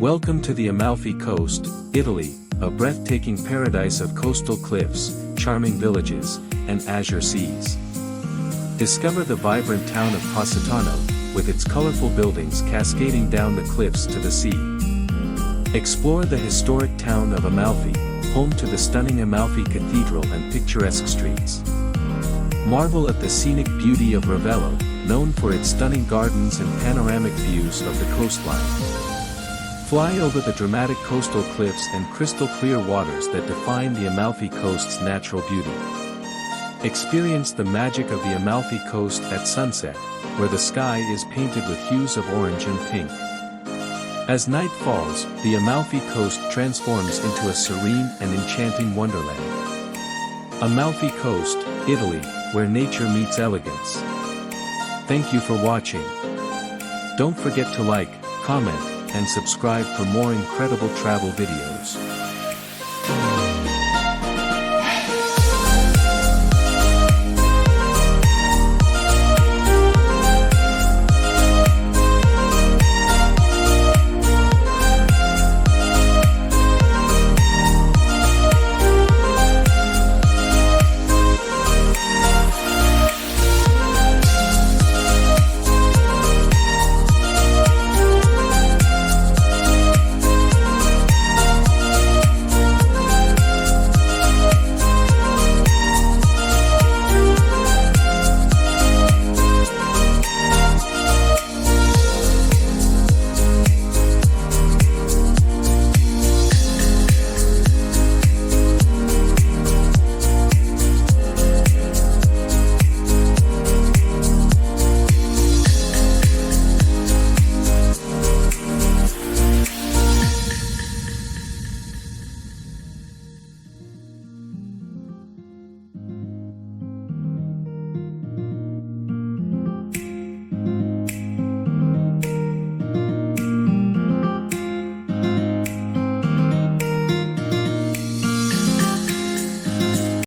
Welcome to the Amalfi Coast, Italy, a breathtaking paradise of coastal cliffs, charming villages, and azure seas. Discover the vibrant town of Positano, with its colorful buildings cascading down the cliffs to the sea. Explore the historic town of Amalfi, home to the stunning Amalfi Cathedral and picturesque streets. Marvel at the scenic beauty of Ravello, known for its stunning gardens and panoramic views of the coastline. Fly over the dramatic coastal cliffs and crystal-clear waters that define the Amalfi Coast's natural beauty. Experience the magic of the Amalfi Coast at sunset, where the sky is painted with hues of orange and pink. As night falls, the Amalfi Coast transforms into a serene and enchanting wonderland. Amalfi Coast, Italy, where nature meets elegance. Thank you for watching. Don't forget to like, comment, and subscribe for more incredible travel videos.